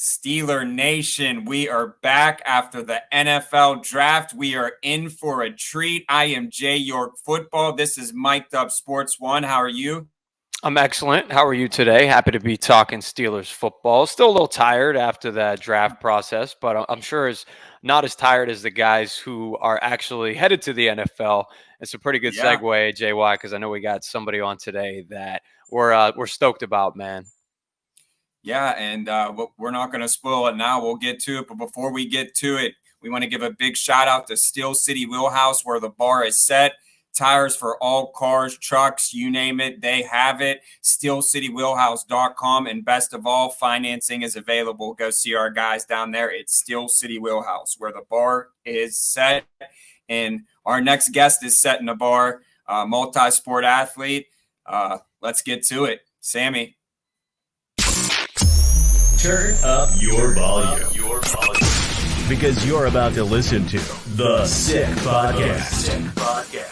Steeler Nation, we are back after the NFL draft. We are in for a treat. I am Jay York Football. This is Mic'd Up Sports One. How are you? I'm excellent. How are you today? Happy to be talking Steelers football. Still a little tired after that draft process, but I'm sure is not as tired as the guys who are actually headed to the NFL. It's a pretty good segue, JY, because I know we got somebody on today that we're stoked about, man. Yeah, and we're not going to spoil it now. We'll get to it. But before we get to it, we want to give a big shout out to Steel City Wheelhouse, where the bar is set. Tires for all cars, trucks, you name it, they have it. SteelCityWheelhouse.com. And best of all, financing is available. Go see our guys down there. It's Steel City Wheelhouse, where the bar is set. And our next guest is setting the bar, multi-sport athlete. Let's get to it. Sammy. Turn up your volume. Because you're about to listen to The Sick Podcast.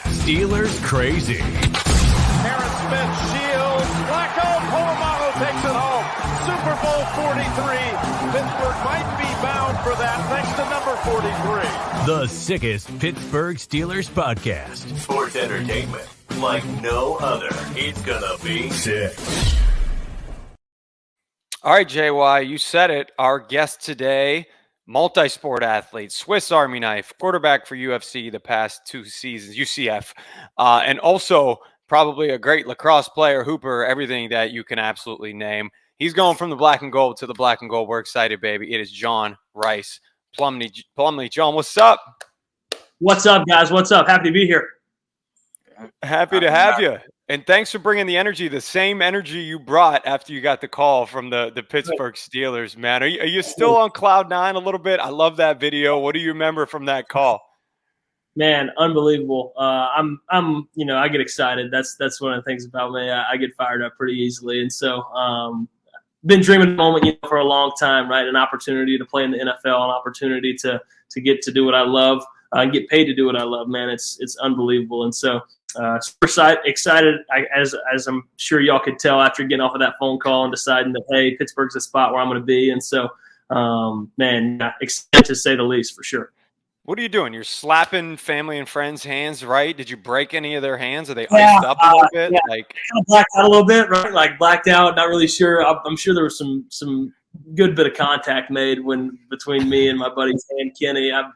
Steelers Crazy. Harris Smith shields. Flacco, Polamalu takes it home. Super Bowl 43. Pittsburgh might be bound for that thanks to number 43. The sickest Pittsburgh Steelers podcast. Sports entertainment like no other. It's gonna be sick. All right, JY, you said it. Our guest today, multi-sport athlete, Swiss Army knife, quarterback for UFC the past 2 seasons, UCF, and also probably a great lacrosse player, hooper, everything that you can absolutely name. He's going from the black and gold to the black and gold. We're excited, baby. It is John Rhys Plumlee. John, what's up? What's up, guys? What's up? Happy to be here. Happy to have you. And thanks for bringing the energy, the same energy you brought after you got the call from the Pittsburgh Steelers, man. Are you still on cloud nine a little bit? I love that video. What do you remember from that call? Man, unbelievable. I get excited. That's one of the things about me. I get fired up pretty easily. And so been dreaming the moment for a long time, right? An opportunity to play in the NFL, an opportunity to get to do what I love and get paid to do what I love, man. It's unbelievable. And so super excited, as I'm sure y'all could tell after getting off of that phone call and deciding that, hey, Pittsburgh's the spot where I'm going to be. And so, excited to say the least, for sure. What are you doing? You're slapping family and friends' hands, right? Did you break any of their hands? Are they iced up a little bit? Yeah. Like kind of blacked out a little bit, right? Like blacked out, not really sure. I'm sure there was some good bit of contact made between me and my buddy's hand, Kenny. I've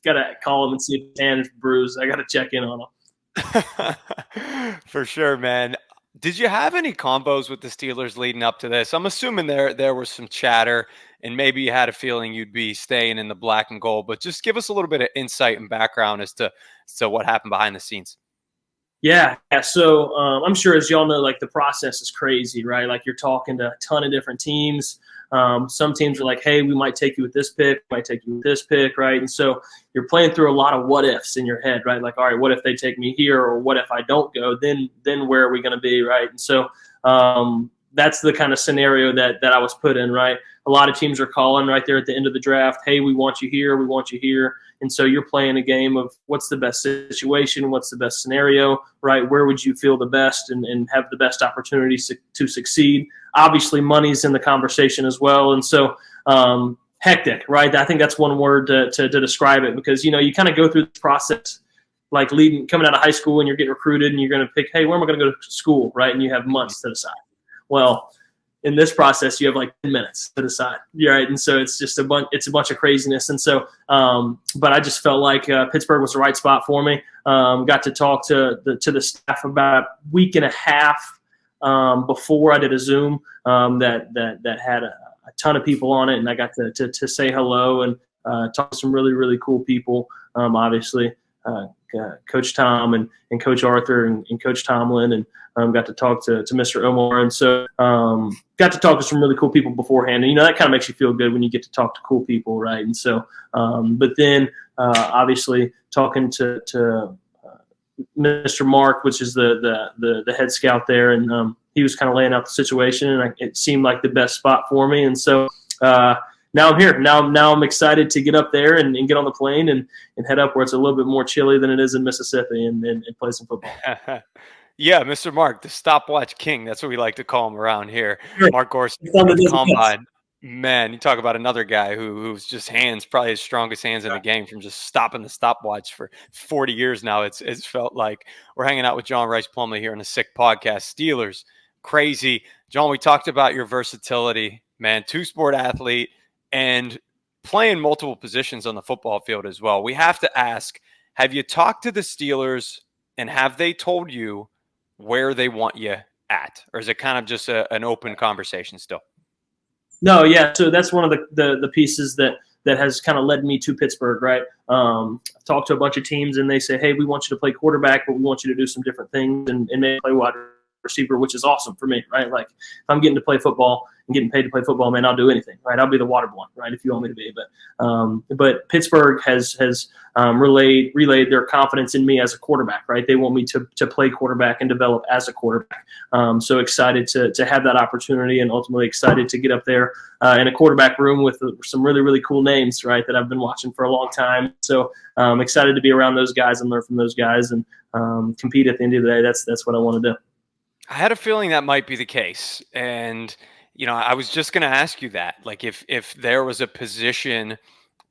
got to call him and see if his hand is bruised. I got to check in on him. For sure, man. Did you have any combos with the Steelers leading up to this? I'm assuming there was some chatter, and maybe you had a feeling you'd be staying in the black and gold, but just give us a little bit of insight and background as to what happened behind the scenes. Yeah. So I'm sure, as y'all know, like the process is crazy, right? Like you're talking to a ton of different teams. Some teams are like, hey, we might take you with this pick, might take you with this pick, right? And so you're playing through a lot of what ifs in your head, right? Like, all right, what if they take me here, or what if I don't go? Then where are we going to be, right? And so that's the kind of scenario that I was put in, right? A lot of teams are calling right there at the end of the draft, hey, we want you here, we want you here. And so you're playing a game of what's the best situation, what's the best scenario, right? Where would you feel the best and have the best opportunity to succeed? Obviously, money's in the conversation as well. And so hectic, right? I think that's one word to describe it, because, you kind of go through the process like coming out of high school and you're getting recruited and you're going to pick, hey, where am I going to go to school, right? And you have months to decide. Well, in this process, you have like 10 minutes to decide, right? And so it's just a bunch of craziness. And so, but I just felt like Pittsburgh was the right spot for me. Got to talk to the staff about a week and a half before I did a Zoom that had a ton of people on it, and I got to say hello and talk to some really, really cool people. Obviously, Coach Tom and Coach Arthur and Coach Tomlin, and got to talk to Mr. Omar. And so got to talk to some really cool people beforehand. And, that kind of makes you feel good when you get to talk to cool people, right? And so, but then obviously talking to Mr. Mark, which is the head scout there, and he was kind of laying out the situation, and it seemed like the best spot for me. And so now I'm here. Now I'm excited to get up there and get on the plane and head up where it's a little bit more chilly than it is in Mississippi and play some football. Yeah, Mr. Mark, the stopwatch king. That's what we like to call him around here. Sure. Mark Gorski, the Combine. Man, you talk about another guy who's just hands, probably his strongest hands in the game from just stopping the stopwatch for 40 years now. It's felt like we're hanging out with John Rhys Plumlee here on the Sick Podcast. Steelers, crazy. John, we talked about your versatility, man, two-sport athlete and playing multiple positions on the football field as well. We have to ask, have you talked to the Steelers and have they told you where they want you at? Or is it kind of just an open conversation still? No, yeah. So that's one of the pieces that has kind of led me to Pittsburgh, right? I've talked to a bunch of teams, and they say, hey, we want you to play quarterback, but we want you to do some different things and maybe play wide receiver, which is awesome for me, right? Like, if I'm getting to play football and getting paid to play football, man, I'll do anything, right? I'll be the water boy, right, if you want me to be. But Pittsburgh has relayed their confidence in me as a quarterback, right? They want me to play quarterback and develop as a quarterback. So excited to have that opportunity, and ultimately excited to get up there in a quarterback room with some really, really cool names, right, that I've been watching for a long time. So excited to be around those guys and learn from those guys and compete at the end of the day. That's what I want to do. I had a feeling that might be the case. And, I was just going to ask you that. Like, if there was a position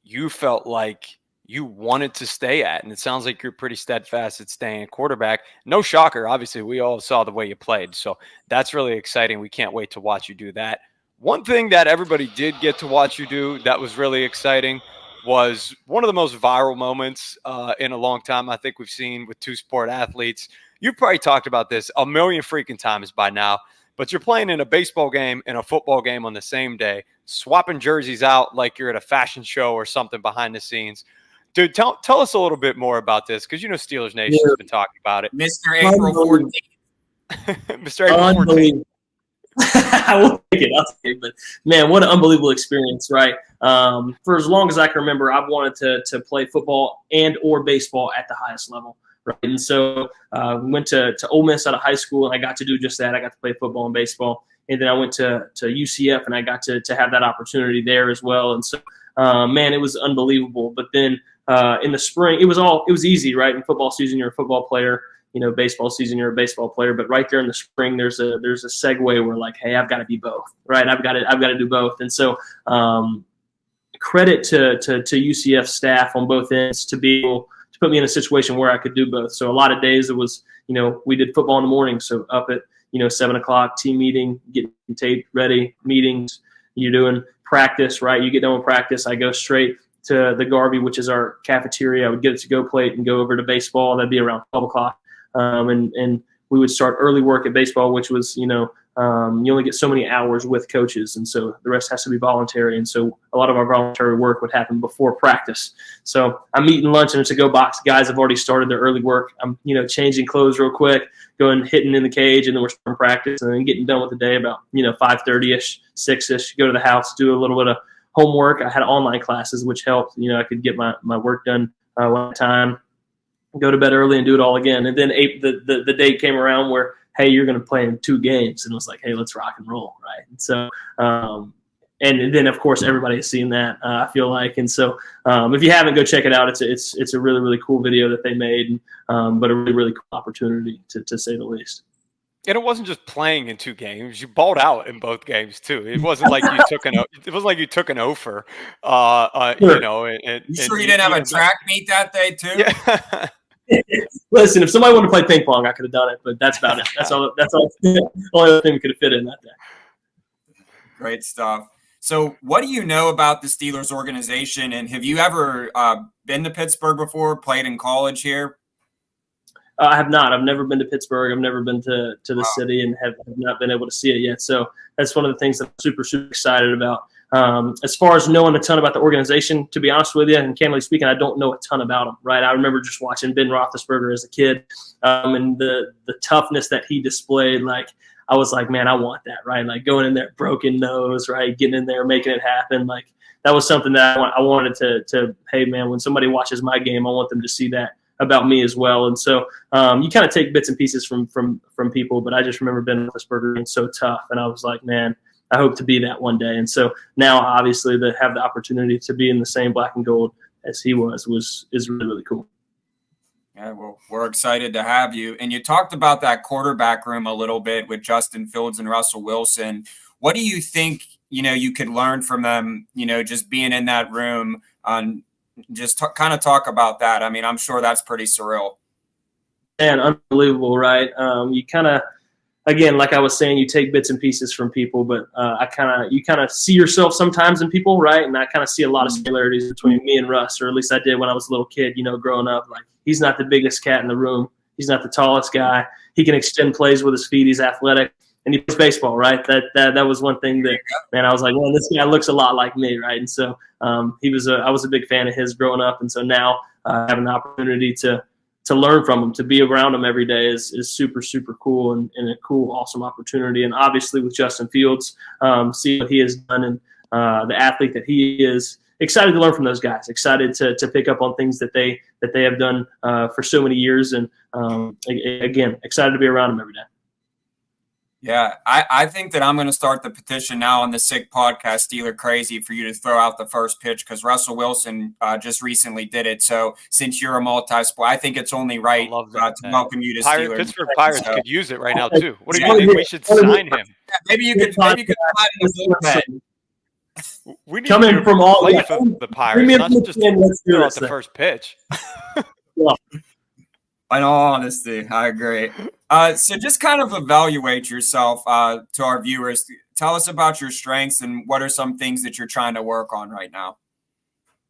you felt like you wanted to stay at, and it sounds like you're pretty steadfast at staying at quarterback. No shocker. Obviously, we all saw the way you played. So that's really exciting. We can't wait to watch you do that. One thing that everybody did get to watch you do that was really exciting was one of the most viral moments in a long time I think we've seen with two-sport athletes. You've probably talked about this a million freaking times by now, but you're playing in a baseball game and a football game on the same day, swapping jerseys out like you're at a fashion show or something behind the scenes. Dude, tell us a little bit more about this, because Steelers Nation has been talking about it. Mr. April 14th. Mr. April 14th. I will take it. I'll take it. But, man, what an unbelievable experience, right? For as long as I can remember, I've wanted to play football and or baseball at the highest level. Right. And so we went to Ole Miss out of high school, and I got to do just that. I got to play football and baseball. And then I went to UCF, and I got to have that opportunity there as well. And so, man, it was unbelievable. But then in the spring, it was easy, right? In football season, you're a football player. Baseball season, you're a baseball player. But right there in the spring, there's a segue where, like, hey, I've got to be both, right? I've got to do both. And so credit to UCF staff on both ends to be able to put me in a situation where I could do both. So a lot of days it was, we did football in the morning. So up at, 7:00, team meeting, getting tape ready, meetings, you're doing practice, right? You get done with practice. I go straight to the Garvey, which is our cafeteria. I would get a to-go plate and go over to baseball. That'd be around 12:00. And we would start early work at baseball, which was, you only get so many hours with coaches. And so the rest has to be voluntary. And so a lot of our voluntary work would happen before practice. So I'm eating lunch in a to-go box. Guys have already started their early work. I'm, changing clothes real quick, going, hitting in the cage, and then we're starting practice and then getting done with the day about, 5:30-ish, 6-ish, go to the house, do a little bit of homework. I had online classes, which helped. I could get my work done one time, go to bed early and do it all again. And then the date came around where, hey, you're going to play in 2 games. And it was like, hey, let's rock and roll, right? And so, and then, of course, everybody has seen that, I feel like. And so if you haven't, go check it out. It's a really, really cool video that they made, but a really, really cool opportunity, to say the least. And it wasn't just playing in 2 games; you balled out in both games too. It wasn't like you took an offer. Sure. You sure you didn't have a track meet that day too? Yeah. Listen, if somebody wanted to play ping pong, I could have done it, but that's about it. That's all. That's all. The only other thing we could have fit in that day. Great stuff. So, what do you know about the Steelers organization, and have you ever been to Pittsburgh before? Played in college here? I have not. I've never been to Pittsburgh. I've never been to the city, and have not been able to see it yet. So that's one of the things that I'm super, super excited about. As far as knowing a ton about the organization, to be honest with you, and candidly speaking, I don't know a ton about them, right? I remember just watching Ben Roethlisberger as a kid, and the toughness that he displayed. Like, I was like, man, I want that, right? Like, going in there, broken nose, right? Getting in there, making it happen. Like, that was something that I wanted to, hey, man, when somebody watches my game, I want them to see that about me as well. And so you kind of take bits and pieces from people, but I just remember Ben Roethlisberger being so tough, and I was like, man, I hope to be that one day. And so now, obviously, to have the opportunity to be in the same black and gold as he is really, really cool. Yeah, well, we're excited to have you. And you talked about that quarterback room a little bit with Justin Fields and Russell Wilson. What do you think you could learn from them, just being in that room, just kind of talk about that. I mean, I'm sure that's pretty surreal. Man, unbelievable, right? You kind of, again, like I was saying, you take bits and pieces from people, but you kind of see yourself sometimes in people, right? And I kind of see a lot of similarities between me and Russ, or at least I did when I was a little kid, growing up. Like, he's not the biggest cat in the room. He's not the tallest guy. He can extend plays with his feet. He's athletic, and he plays baseball, right? That was one thing that, man, I was like, well, this guy looks a lot like me, right? And so I was a big fan of his growing up, and so now having the opportunity to learn from him, to be around him every day is super, super cool and a cool, awesome opportunity. And obviously with Justin Fields, see what he has done and the athlete that he is, excited to learn from those guys, excited to pick up on things that they have done for so many years. And again, excited to be around him every day. Yeah, I think that I'm going to start the petition now on the Sick Podcast, Steeler Crazy, for you to throw out the first pitch, because Russell Wilson just recently did it. So since you're a multi-sport, I think it's only right to welcome you to Steelers. Pittsburgh Pirates could use it right now too. What do you think? We should sign him. Yeah, maybe you could slide in the bullpen. We need coming from all the Pirates, not just throw out the first pitch. In all honesty, I agree. So just kind of evaluate yourself to our viewers. Tell us about your strengths and what are some things that you're trying to work on right now.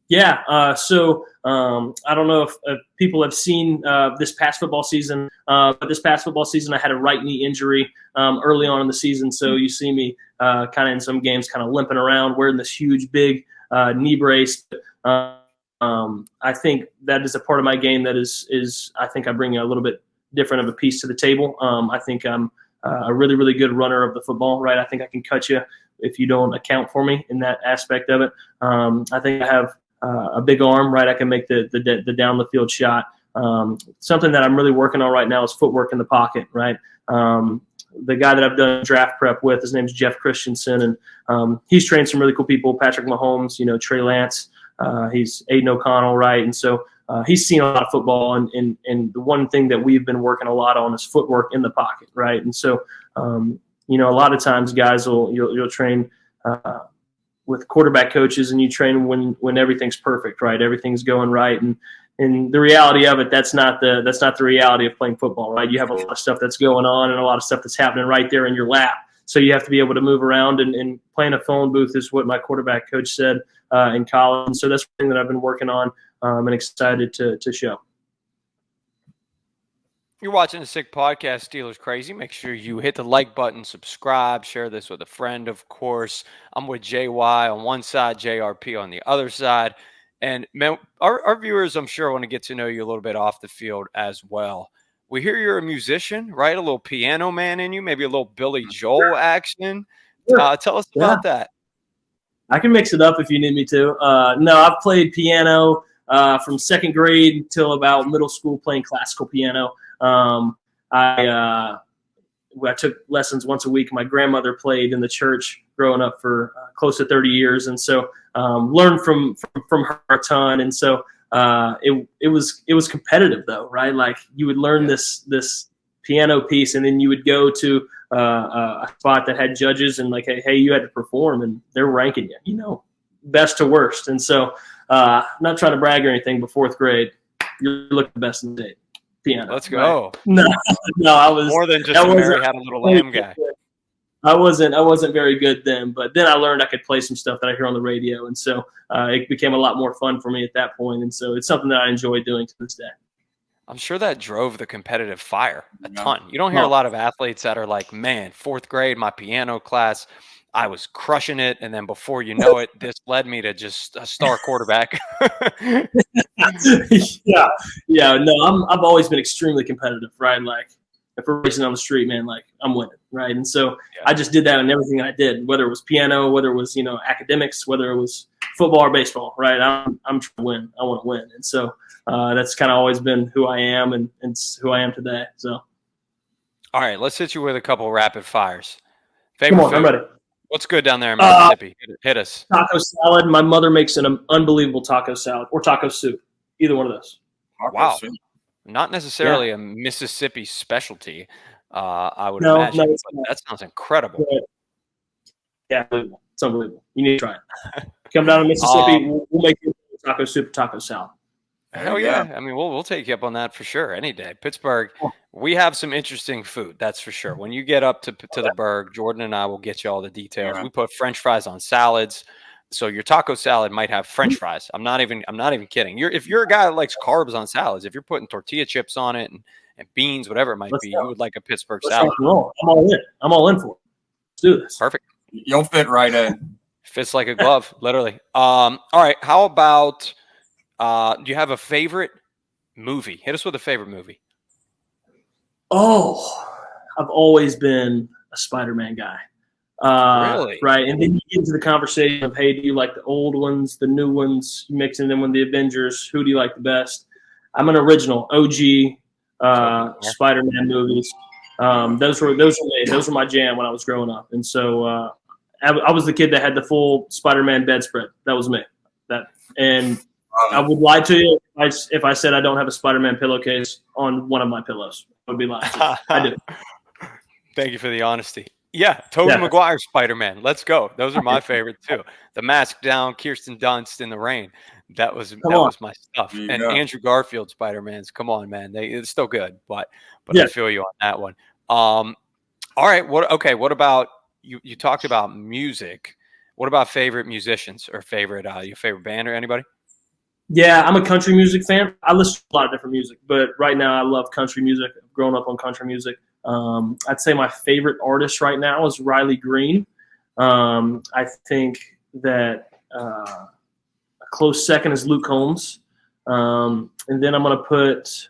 Yeah, so I don't know if people have seen this past football season, but this past football season I had a right knee injury early on in the season. So you see me kind of in some games kind of limping around, wearing this huge, big knee brace. I think that is a part of my game that is I think I bring a little bit different of a piece to the table. I think I'm a really, really good runner of the football, right? I think I can cut you if you don't account for me in that aspect of it. I think I have a big arm, right? I can make the down the field shot. Something that I'm really working on right now is footwork in the pocket, right? The guy that I've done draft prep with, his name is Jeff Christensen, and he's trained some really cool people, Patrick Mahomes, Trey Lance, he's Aiden O'Connell, right? And so he's seen a lot of football, and the one thing that we've been working a lot on is footwork in the pocket, right? And so, a lot of times guys you'll train with quarterback coaches, and you train when everything's perfect, right? Everything's going right, and the reality of it, that's not the reality of playing football, right? You have a lot of stuff that's going on and a lot of stuff that's happening right there in your lap. So you have to be able to move around, and playing a phone booth is what my quarterback coach said in college. And so that's one thing that I've been working on and excited to show. You're watching the Sick Podcast, Steelers Crazy. Make sure you hit the like button, subscribe, share this with a friend, of course. I'm with JY on one side, JRP on the other side. And man, our viewers, I'm sure, want to get to know you a little bit off the field as well. We hear you're a musician, right? A little piano man in you, maybe a little Billy Joel action. Tell us about that. I can mix it up if you need me to. No, I've played piano from second grade till about middle school, playing classical piano. I took lessons once a week. My grandmother played in the church growing up for close to 30 years, and so learned from her a ton. And so it was competitive though, right? Like, you would learn this piano piece, and then you would go to a spot that had judges, and like, hey, you had to perform, and they're ranking you, best to worst. And so I'm not trying to brag or anything, but fourth grade, you're looking the best in the state. Piano. Let's go. Right? No, I was more than just a Mary Had a Little Lamb guy. I wasn't very good then, but then I learned I could play some stuff that I hear on the radio, and so it became a lot more fun for me at that point. And so it's something that I enjoy doing to this day. I'm sure that drove the competitive fire a ton. You don't hear a lot of athletes that are like, man, fourth grade, my piano class, I was crushing it, and then before you know it, this led me to just a star quarterback. No, I've always been extremely competitive, right? Like, if we're racing on the street, man, like, I'm winning, right? And so I just did that in everything I did, whether it was piano, whether it was academics, whether it was football or baseball, right? I'm trying to win. I want to win, and so that's kind of always been who I am, and who I am today. So, all right, let's hit you with a couple rapid fires. Come on, I'm ready. What's good down there in Mississippi? Hit us. Taco salad. My mother makes an unbelievable taco salad, or taco soup. Either one of those. Wow. Not necessarily a Mississippi specialty, I would imagine. But that sounds incredible. Yeah. It's unbelievable. You need to try it. Come down to Mississippi, we'll make you taco soup, taco salad. Hell yeah. I mean, we'll take you up on that for sure any day. Pittsburgh, we have some interesting food, that's for sure. When you get up to the Berg, Jordan and I will get you all the details. Yeah. We put French fries on salads. So your taco salad might have French fries. I'm not even kidding. If you're a guy that likes carbs on salads, if you're putting tortilla chips on it and beans, whatever it might be, you would like a Pittsburgh salad. I'm all in. I'm all in for it. Let's do this. Perfect. You'll fit right in. Fits like a glove, literally. All right. How about do you have a favorite movie? Hit us with a favorite movie. Oh, I've always been a Spider-Man guy. Really? Right. And then you get into the conversation of, hey, do you like the old ones, the new ones, mixing them with the Avengers? Who do you like the best? I'm an original OG Spider-Man movies. Those were my jam when I was growing up. And so I was the kid that had the full Spider-Man bedspread. That was me. And I would lie to you if I said I don't have a Spider-Man pillowcase on one of my pillows. I would be lying to you. I do. Thank you for the honesty. Yeah, Tobey Maguire Spider-Man. Let's go. Those are my favorite too. The mask down, Kirsten Dunst in the rain. That was my stuff. And Andrew Garfield Spider-Man's. Come on, man. It's still good, but I feel you on that one. All right. What about you talked about music. What about favorite musicians or your favorite band or anybody? Yeah, I'm a country music fan. I listen to a lot of different music, but right now I love country music. I've grown up on country music. I'd say my favorite artist right now is Riley Green. I think that a close second is Luke Combs. And then I'm going to put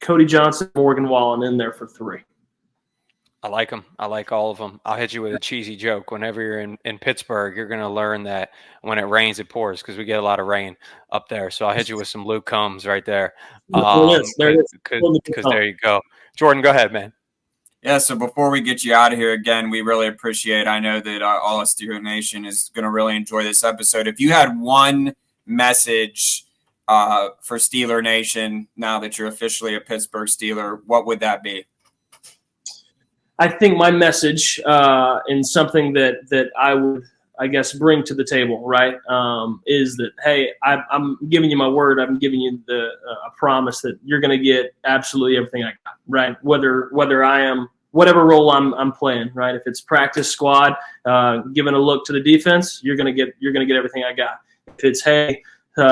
Cody Johnson, Morgan Wallen in there for 3. I like them. I like all of them. I'll hit you with a cheesy joke. Whenever you're in Pittsburgh, you're going to learn that when it rains, it pours because we get a lot of rain up there. So I'll hit you with some Luke Combs right there. There it is. Because there you go. Jordan, go ahead, man. Yeah, so before we get you out of here again, we really appreciate, I know that all of Steeler Nation is going to really enjoy this episode. If you had one message for Steeler Nation now that you're officially a Pittsburgh Steeler, what would that be? I think my message and something that I would, I guess, bring to the table, right, is that, hey, I'm giving you my word. I'm giving you a promise that you're going to get absolutely everything I got, right? Whether I am whatever role I'm playing, right? If it's practice squad, giving a look to the defense, you're going to get everything I got. If it's, hey,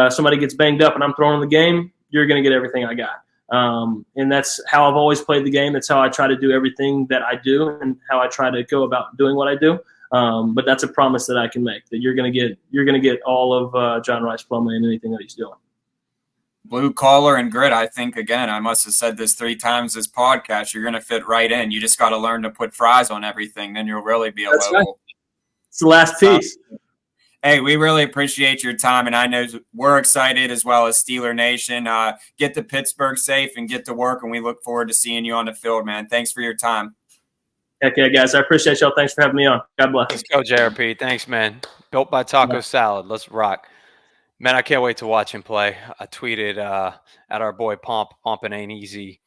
somebody gets banged up and I'm throwing the game, you're going to get everything I got. And that's how I've always played the game. That's how I try to do everything that I do and how I try to go about doing what I do. But that's a promise that I can make, that you're going to get all of John Rhys Plumlee and anything that he's doing. Blue collar and grit. I think, again, I must have said this 3 times this podcast, you're going to fit right in. You just got to learn to put fries on everything. Then you'll really be a That's local. right. It's the last piece. Hey, we really appreciate your time, and I know we're excited as well as Steeler Nation. Get to Pittsburgh safe and get to work, and we look forward to seeing you on the field, man. Thanks for your time. Heck yeah, guys. I appreciate y'all. Thanks for having me on. God bless. Let's go, JRP. Thanks, man. Built by Taco Salad. Let's rock. Man, I can't wait to watch him play. I tweeted at our boy Pompin' Ain't Easy,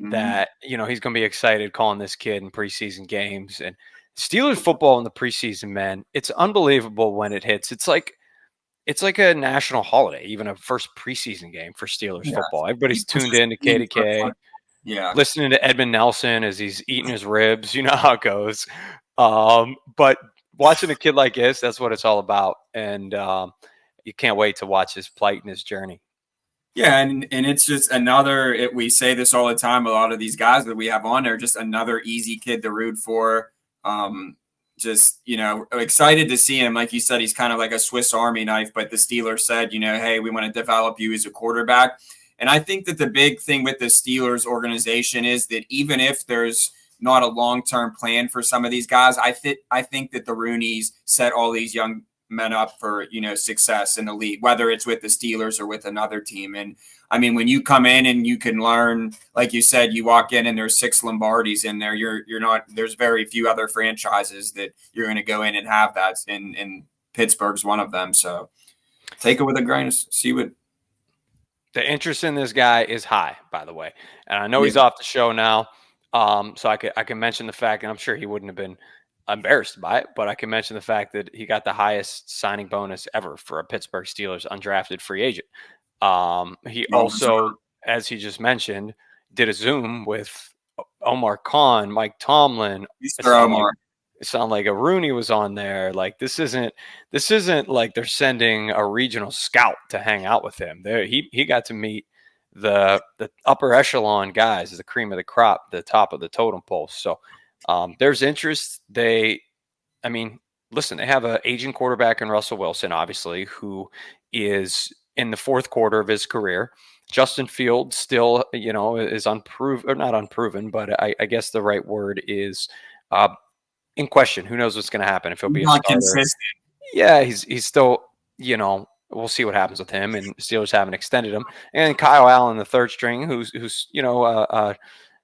that he's going to be excited calling this kid in preseason games. And Steelers football in the preseason, man, it's unbelievable when it hits. It's like a national holiday, even a first preseason game for Steelers football. Everybody's tuned in to KDK. Yeah, listening to Edmund Nelson as he's eating his ribs. You know how it goes. But watching a kid like this, that's what it's all about. And you can't wait to watch his plight and his journey. Yeah, and it's just another, we say this all the time, a lot of these guys that we have on there, just another easy kid to root for. Just, excited to see him. Like you said, he's kind of like a Swiss Army knife, but the Steelers said, hey, we want to develop you as a quarterback. And I think that the big thing with the Steelers organization is that even if there's not a long-term plan for some of these guys, I think that the Rooneys set all these young men up for, success in the league, whether it's with the Steelers or with another team. And I mean, when you come in and you can learn, like you said, you walk in and there's 6 Lombardis in there, you're not, there's very few other franchises that you're going to go in and have that, and Pittsburgh's one of them. So take it with a grain of see what. The interest in this guy is high, by the way. And I know he's off the show now. So I can mention the fact, and I'm sure he wouldn't have been embarrassed by it, but I can mention the fact that he got the highest signing bonus ever for a Pittsburgh Steelers undrafted free agent. He also, as he just mentioned, did a Zoom with Omar Khan, Mike Tomlin. Mr. Omar. It sounded like a Rooney was on there. Like this isn't like they're sending a regional scout to hang out with him. There, he got to meet the upper echelon guys, the cream of the crop, the top of the totem pole. So there's interest. Listen, they have an aging quarterback in Russell Wilson, obviously, who is in the fourth quarter of his career. Justin Fields still, is unproven, or not unproven, but I guess the right word is in question. Who knows what's going to happen, if he'll be a starter. Consistent. Yeah, he's still, we'll see what happens with him, and Steelers haven't extended him. And Kyle Allen, the third string, who's a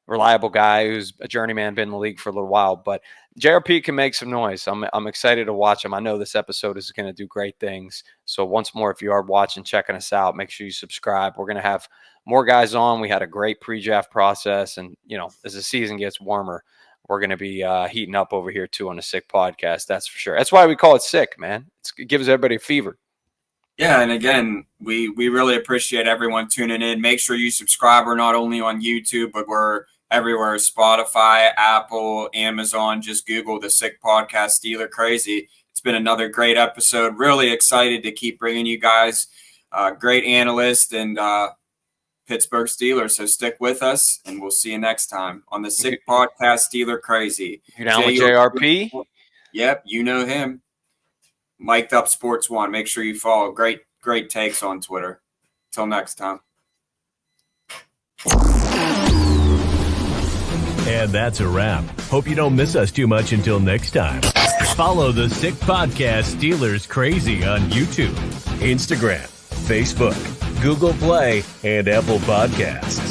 reliable guy, who's a journeyman, been in the league for a little while. But JRP can make some noise. I'm excited to watch him. I know this episode is going to do great things. So once more, if you are watching, checking us out, make sure you subscribe. We're going to have more guys on. We had a great pre-draft process, and as the season gets warmer, we're going to be heating up over here too on the Sick Podcast. That's for sure. That's why we call it Sick, man. It gives everybody a fever. Yeah, and again, we really appreciate everyone tuning in. Make sure you subscribe. We're not only on YouTube, but we're everywhere: Spotify, Apple, Amazon. Just Google the Sick Podcast, Steeler Crazy. It's been another great episode. Really excited to keep bringing you guys great analysts and Pittsburgh Steelers. So stick with us, and we'll see you next time on the Sick Podcast, Steeler Crazy. You down with JRP? Yep, you know him. Mic'd Up Sports One. Make sure you follow. Great takes on Twitter. Till next time. And that's a wrap. Hope you don't miss us too much until next time. Follow the Sick Podcast Steelers Crazy on YouTube, Instagram, Facebook, Google Play, and Apple Podcasts.